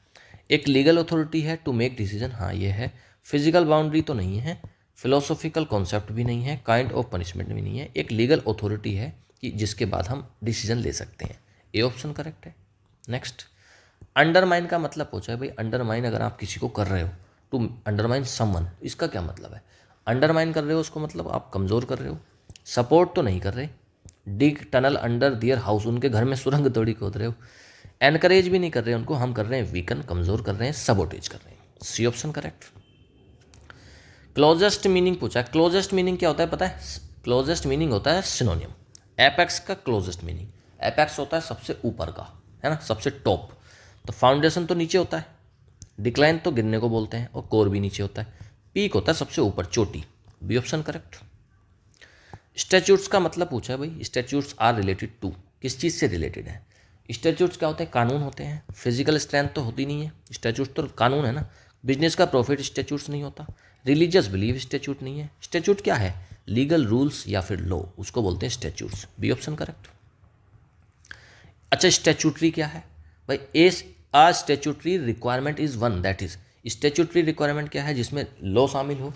एक लीगल अथॉरिटी है टू मेक डिसीजन, हाँ ये है। फिजिकल बाउंड्री तो नहीं है, फिलोसॉफिकल कॉन्सेप्ट भी नहीं है, काइंड ऑफ पनिशमेंट भी नहीं है। एक लीगल अथॉरिटी है कि जिसके बाद हम डिसीजन ले सकते हैं। ए ऑप्शन करेक्ट है। नेक्स्ट, अंडरमाइन का मतलब पूछा है भाई। अंडरमाइन अगर आप किसी को कर रहे हो, टू अंडरमाइन समवन, इसका क्या मतलब है। अंडरमाइन कर रहे हो उसको मतलब आप कमज़ोर कर रहे हो। सपोर्ट तो नहीं कर रहे। डिग टनल अंडर दियर हाउस, उनके घर में सुरंग तोड़ी खोद रहे हो। एनकरेज भी नहीं कर रहे उनको, हम कर रहे हैं वीकन, कमज़ोर कर रहे हैं, सबोटेज कर रहे हैं। C option correct. Closest meaning पूछा है। क्लोजेस्ट मीनिंग क्या होता है पता है। क्लोजेस्ट मीनिंग होता है सिनोनियम। एपेक्स का क्लोजेस्ट मीनिंग, एपेक्स होता है सबसे ऊपर का, है ना, सबसे टॉप। तो फाउंडेशन तो नीचे होता है, डिक्लाइन तो गिरने को बोलते हैं, और कोर भी नीचे होता है। पीक होता है सबसे ऊपर, चोटी। B option correct. स्टैच्यूट्स का मतलब पूछा है भाई। स्टैच्यूट्स आर रिलेटेड टू, किस चीज़ से रिलेटेड है। स्टैच्यूट्स क्या होते हैं, कानून होते हैं। फिजिकल स्ट्रेंथ तो होती नहीं है, स्टैच्यूट्स तो कानून है ना। बिजनेस का प्रॉफिट स्टैच्यूट्स नहीं होता। रिलीजियस बिलीव स्टैच्यूट नहीं है। स्टैच्यूट क्या है, लीगल रूल्स या फिर लॉ, उसको बोलते हैं स्टैच्यूट्स। B option correct. अच्छा, स्टैच्यूटरी क्या है भाई। A statutory requirement is one that is, statutory requirement क्या है जिसमें लॉ शामिल हो।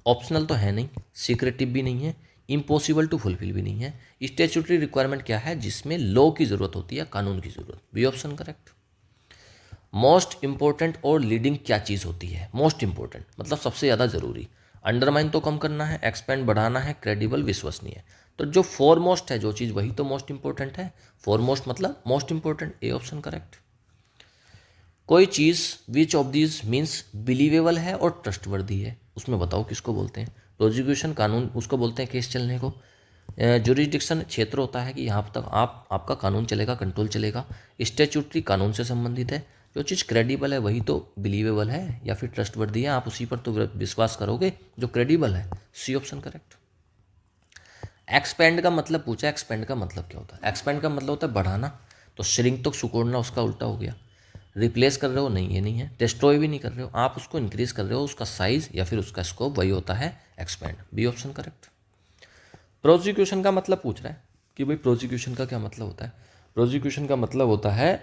ऑप्शनल तो है नहीं, सीक्रेटिव भी नहीं है, इम्पॉसिबल टू फुलफिल भी नहीं है। स्टैच्यूटरी रिक्वायरमेंट क्या है जिसमें लॉ की ज़रूरत होती है, कानून की ज़रूरत। B option correct. Most important और लीडिंग क्या चीज़ होती है। मोस्ट इंपॉर्टेंट मतलब सबसे ज़्यादा ज़रूरी। अंडरमाइन तो कम करना है, एक्सपेंड बढ़ाना है, क्रेडिबल विश्वसनीय। तो जो फॉरमोस्ट है जो चीज़, वही तो मोस्ट इंपॉर्टेंट है। फॉरमोस्ट मतलब most important. A option correct. कोई चीज़ which of these means believable है और ट्रस्टवर्दी है, उसमें बताओ किसको बोलते हैं। प्रोसिक्यूशन कानून, उसको बोलते हैं केस चलने को। जुरिस्डिक्शन क्षेत्र होता है कि यहाँ तक आपका कानून चलेगा, कंट्रोल चलेगा। स्टैच्यूटरी कानून से संबंधित है। जो चीज़ क्रेडिबल है वही तो बिलीवेबल है या फिर ट्रस्टवर्दी है, आप उसी पर तो विश्वास करोगे जो क्रेडिबल है। सी ऑप्शन करेक्ट। एक्सपेंड का मतलब पूछा। एक्सपेंड का मतलब क्या होता है। एक्सपेंड का मतलब होता है बढ़ाना। तो श्रिंक तो सिकुड़ना उसका उल्टा हो गया। रिप्लेस कर रहे हो, नहीं ये नहीं है। डिस्ट्रॉय भी नहीं कर रहे हो, आप उसको इंक्रीज कर रहे हो, उसका साइज या फिर उसका स्कोप, वही होता है expand. B option correct. Prosecution का मतलब पूछ रहा है कि भाई प्रोसिक्यूशन का क्या मतलब होता है। प्रोसिक्यूशन का मतलब होता है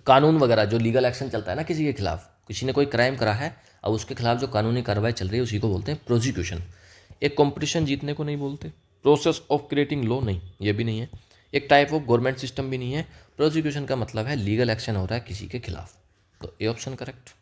कानून वगैरह, जो लीगल एक्शन चलता है ना किसी के खिलाफ, किसी ने कोई क्राइम करा है, अब उसके खिलाफ जो कानूनी कार्रवाई चल रही है उसी को बोलते हैं प्रोसिक्यूशन। एक कंपटीशन जीतने को नहीं बोलते। प्रोसेस ऑफ क्रिएटिंग लॉ नहीं, ये भी नहीं है। एक टाइप ऑफ गवर्नमेंट सिस्टम भी नहीं है। प्रोसिक्यूशन का मतलब है लीगल एक्शन हो रहा है किसी के खिलाफ, तो ए ऑप्शन करेक्ट।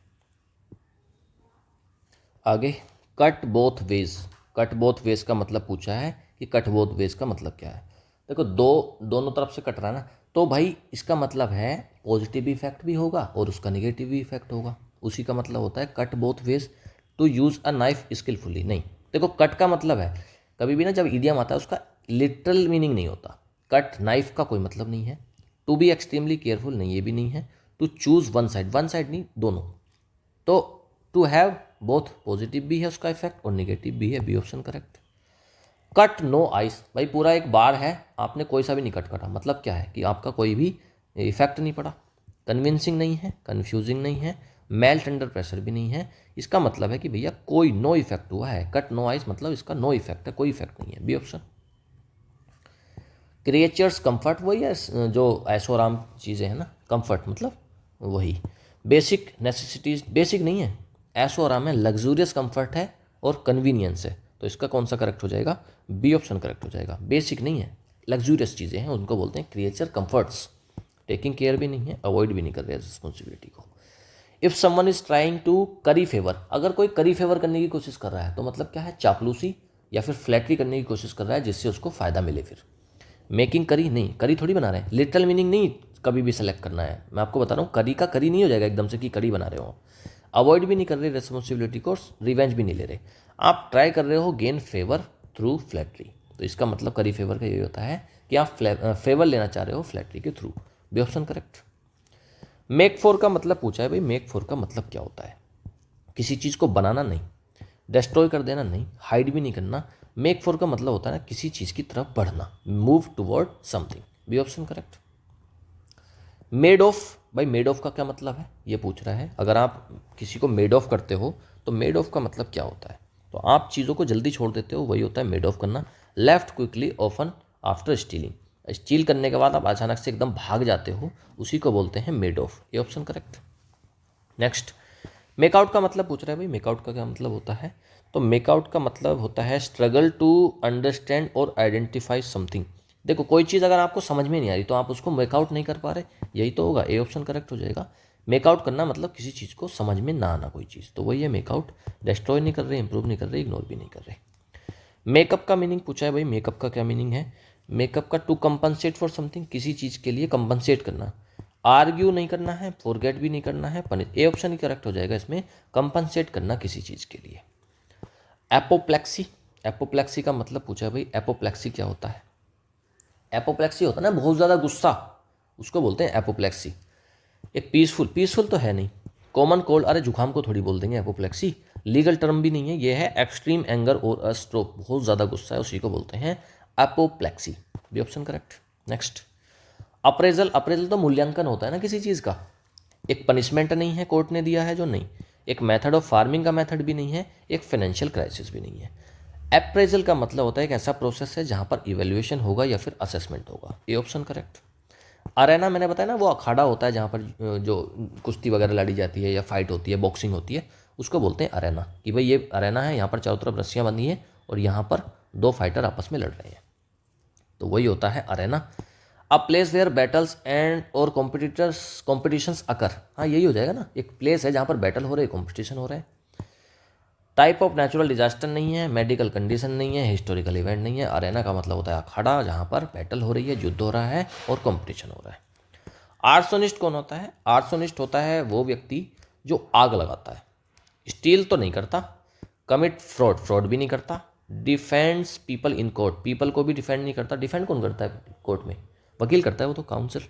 आगे cut both veg. Cut both veg का मतलब पूछा है कि कट बोथ वेज का मतलब क्या है। देखो दोनों तरफ से कट रहा है ना, तो भाई इसका मतलब है पॉजिटिव इफेक्ट भी होगा और उसका निगेटिव भी इफेक्ट होगा। उसी का मतलब होता है cut both ways. To use a knife skillfully नहीं। देखो कट का मतलब है, कभी भी ना जब इडियम आता है उसका लिटरल मीनिंग नहीं होता। कट नाइफ का कोई मतलब नहीं है। टू बी एक्सट्रीमली केयरफुल नहीं, ये भी नहीं है। टू चूज़ वन साइड नहीं, दोनों। तो टू हैव बोथ, पॉजिटिव भी है उसका इफेक्ट और निगेटिव भी है। B option correct. Cut no ice, भाई पूरा एक बार है, आपने कोई सा भी नहीं कट काटा, मतलब क्या है कि आपका कोई भी इफेक्ट नहीं पड़ा। कन्विंसिंग नहीं है, कन्फ्यूजिंग नहीं है, मेल्ट अंडर प्रेशर भी नहीं है। इसका मतलब है कि भैया कोई नो इफेक्ट हुआ है। कट नो आइस मतलब इसका नो इफेक्ट है, कोई इफेक्ट नहीं है। B option. क्रिएचर्स कंफर्ट वही है जो ऐशो आराम चीज़ें हैं ना, कंफर्ट मतलब वही। बेसिक नेसेसिटीज बेसिक नहीं है, ऐशो आराम है, लग्जूरियस कंफर्ट है और कन्वीनियंस है। तो इसका कौन सा करेक्ट हो जाएगा? बी ऑप्शन करेक्ट हो जाएगा। बेसिक नहीं है, लग्जूरियस चीज़ें हैं, उनको बोलते हैं क्रिएचर कंफर्ट्स। टेकिंग केयर भी नहीं है, अवॉइड भी नहीं कर रहे रिस्पॉन्सिबिलिटी को। If someone is trying to curry favour, अगर कोई करी फेवर करने की कोशिश कर रहा है तो मतलब क्या है? चापलूसी या फिर फ्लैटरी करने की कोशिश कर रहा है जिससे उसको फ़ायदा मिले। फिर मेकिंग करी नहीं, करी थोड़ी बना रहे हैं, लिटरल मीनिंग नहीं कभी भी सेलेक्ट करना है। मैं आपको बता रहा हूँ करी का करी नहीं हो जाएगा एकदम से कि करी बना रहे हो। अवॉइड भी नहीं कर रहे रिस्पॉन्सिबिलिटी को, रिवेंज भी नहीं ले रहे। आप ट्राई कर रहे हो गेन फेवर थ्रू फ्लैटरी, तो इसका मतलब करी फेवर का यही होता है कि आप फेवर लेना चाह रहे हो फ्लैटरी के थ्रू। B option correct. Make for का मतलब पूछा है भाई, मेक फॉर का मतलब क्या होता है? किसी चीज़ को बनाना नहीं, डिस्ट्रॉय कर देना नहीं, हाइड भी नहीं करना। मेक फॉर का मतलब होता है ना किसी चीज़ की तरफ बढ़ना, move toward something. B option correct. Made off, भाई मेड ऑफ का क्या मतलब है ये पूछ रहा है। अगर आप किसी को मेड ऑफ करते हो तो मेड ऑफ का मतलब क्या होता है? तो आप चीज़ों को जल्दी छोड़ देते हो, वही होता है मेड ऑफ करना। Left quickly often after stealing, steel करने के बाद आप अचानक से एकदम भाग जाते हो, उसी को बोलते हैं मेड ऑफ। ये ऑप्शन करेक्ट। नेक्स्ट मेकआउट का मतलब पूछ रहा है भाई, मेकआउट का क्या मतलब होता है? तो मेकआउट का मतलब होता है स्ट्रगल टू अंडरस्टैंड और आइडेंटिफाई समथिंग। देखो कोई चीज़ अगर आपको समझ में नहीं आ रही तो आप उसको मेकआउट नहीं कर पा रहे, यही तो होगा। ए ऑप्शन करेक्ट हो जाएगा। मेकआउट करना मतलब किसी चीज़ को समझ में ना आना कोई चीज़, तो वही है मेकआउट। डिस्ट्रॉय नहीं कर रहे, इंप्रूव नहीं कर रहे, इग्नोर भी नहीं कर रहे। मेकअप का मीनिंग पूछा है भाई, मेकअप का क्या मीनिंग है? मेकअप का टू कंपनसेट फॉर समथिंग, किसी चीज़ के लिए कंपनसेट करना। आर्ग्यू नहीं करना है, फॉरगेट भी नहीं करना है, punish. A option he correct हो जाएगा इसमें, कंपनसेट करना किसी चीज़ के लिए। एपोप्लेक्सी, एपोप्लेक्सी का मतलब पूछा है भाई, एपोप्लेक्सी क्या होता है? एपोप्लेक्सी होता है ना बहुत ज़्यादा गुस्सा, उसको बोलते हैं एपोप्लेक्सी। एक पीसफुल तो है नहीं। कॉमन कोल्ड, अरे जुकाम को थोड़ी बोल देंगे एपोप्लेक्सी। लीगल टर्म भी नहीं है, ये है एक्सट्रीम एंगर और अ स्ट्रोक, बहुत ज़्यादा गुस्सा है, उसी को बोलते हैं apoplexy. B option correct. Next appraisal, appraisal तो मूल्यांकन होता है ना किसी चीज़ का। एक पनिशमेंट नहीं है कोर्ट ने दिया है जो, नहीं। एक मेथड ऑफ फार्मिंग का मेथड भी नहीं है, एक फाइनेंशियल क्राइसिस भी नहीं है। अप्रेजल का मतलब होता है एक ऐसा प्रोसेस है जहाँ पर इवेल्युएशन होगा या फिर असेसमेंट होगा। ए ऑप्शन करेक्ट। अरेना मैंने बताया ना, वो अखाड़ा होता है जहाँ पर जो कुश्ती वगैरह लड़ी जाती है या फाइट होती है, बॉक्सिंग होती है, उसको बोलते हैं अरेना। कि भाई ये अरेना है, यहाँ पर चारों तरफ रस्सियाँ बंधी हैं और यहाँ पर दो फाइटर आपस में लड़ रहे हैं, तो वही होता है arena. A place where battles and और कॉम्पिटिशन्स अकर, हाँ यही हो जाएगा ना, एक प्लेस है जहाँ पर बैटल हो रहे हैं, कॉम्पिटिशन हो रहा है। टाइप ऑफ नेचुरल डिजास्टर नहीं है, मेडिकल कंडीशन नहीं है, हिस्टोरिकल इवेंट नहीं है। अरेना का मतलब होता है अखाड़ा जहाँ पर बैटल हो रही है, युद्ध हो रहा है और कंपटीशन हो रहा है। आर्सोनिस्ट कौन होता है? आर्सोनिस्ट होता है वो व्यक्ति जो आग लगाता है। स्टील तो नहीं करता, कमिट फ्रॉड, फ्रॉड भी नहीं करता, defends people in court, people को भी डिफेंड नहीं करता। डिफेंड कौन करता है कोर्ट में? वकील करता है वो तो, council.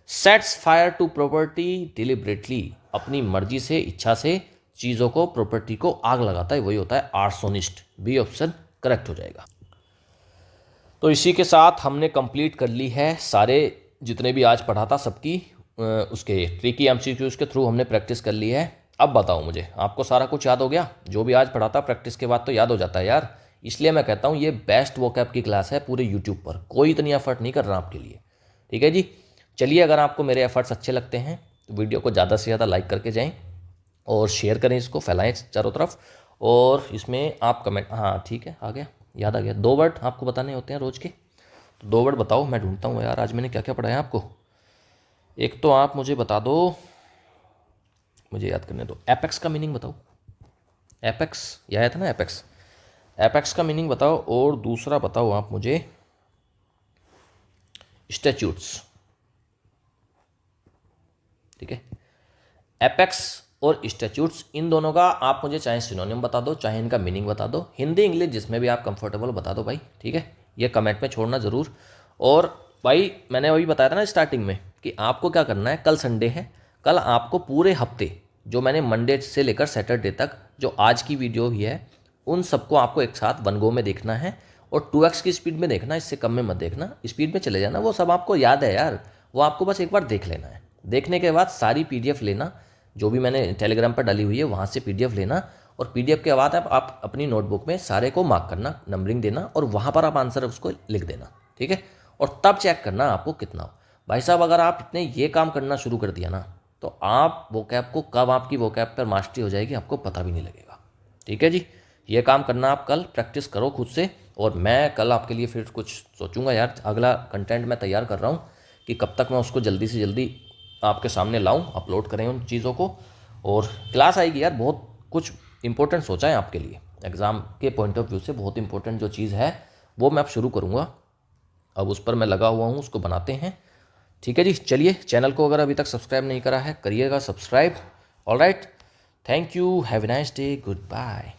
Sets fire to property deliberately, अपनी मर्जी से, इच्छा से चीज़ों को, प्रॉपर्टी को आग लगाता है, वही होता है आर्सोनिस्ट। बी ऑप्शन करेक्ट हो जाएगा। तो इसी के साथ हमने कंप्लीट कर ली है सारे जितने भी आज पढ़ा था सबकी उसके ट्रिकी एमसीक्यूज के थ्रू हमने प्रैक्टिस कर ली है। अब बताओ मुझे, आपको सारा कुछ याद हो गया? जो भी आज पढ़ा था प्रैक्टिस के बाद तो याद हो जाता है यार। इसलिए मैं कहता हूँ ये बेस्ट वोकैब की क्लास है पूरे यूट्यूब पर, कोई इतनी एफर्ट नहीं कर रहा आपके लिए। ठीक है जी, चलिए अगर आपको मेरे एफर्ट्स अच्छे लगते हैं तो वीडियो को ज़्यादा से ज़्यादा लाइक करके जाएँ और शेयर करें, इसको फैलाएं चारों तरफ। और इसमें आप कमेंट, हाँ ठीक है आ गया, याद आ गया, 2 वर्ड आपको बताने होते हैं रोज़ के। तो 2 वर्ड बताओ, मैं ढूंढता हूँ यार आज मैंने क्या क्या पढ़ाया आपको। एक तो आप मुझे बता दो, मुझे याद करने दो, एपेक्स का मीनिंग बताओ। एपेक्स यह आया था ना, एपेक्स, एपेक्स का मीनिंग बताओ। और दूसरा बताओ आप मुझे स्टैच्यूट्स। ठीक है, एपेक्स और स्टैच्यूट्स, इन दोनों का आप मुझे चाहे सिनोनिम बता दो, चाहे इनका मीनिंग बता दो, हिंदी इंग्लिश जिसमें भी आप कंफर्टेबल बता दो भाई। ठीक है, ये कमेंट में छोड़ना ज़रूर। और भाई मैंने अभी बताया था ना स्टार्टिंग में कि आपको क्या करना है, कल संडे है, कल आपको पूरे हफ्ते जो मैंने मंडे से लेकर सैटरडे तक जो आज की वीडियो भी है उन सबको आपको एक साथ वन गो में देखना है। और 2x की स्पीड में देखना, इससे कम में मत देखना, स्पीड में चले जाना। वो सब आपको याद है यार, वो आपको बस एक बार देख लेना है। देखने के बाद सारी PDF लेना, जो भी मैंने टेलीग्राम पर डाली हुई है वहाँ से PDF लेना। और PDF के बाद आप अपनी नोटबुक में सारे को मार्क करना, नंबरिंग देना, और वहाँ पर आप आंसर उसको लिख देना। ठीक है, और तब चेक करना आपको कितना हो। भाई साहब अगर आप इतने ये काम करना शुरू कर दिया ना तो आप वोकैब को, कब आपकी वोकैब पर मास्टरी हो जाएगी आपको पता भी नहीं लगेगा। ठीक है जी, ये काम करना आप कल, प्रैक्टिस करो खुद से। और मैं कल आपके लिए फिर कुछ सोचूंगा यार, अगला कंटेंट मैं तैयार कर रहा हूँ कि कब तक मैं उसको जल्दी से जल्दी आपके सामने लाऊं, अपलोड करें उन चीज़ों को। और क्लास आएगी यार, बहुत कुछ इंपॉर्टेंट सोचा है आपके लिए, एग्ज़ाम के पॉइंट ऑफ व्यू से बहुत इंपॉर्टेंट जो चीज़ है वो मैं अब शुरू करूँगा। अब उस पर मैं लगा हुआ हूँ, उसको बनाते हैं। ठीक है जी, चलिए चैनल को अगर अभी तक सब्सक्राइब नहीं करा है करिएगा subscribe. Alright, thank you, have a nice day, good bye.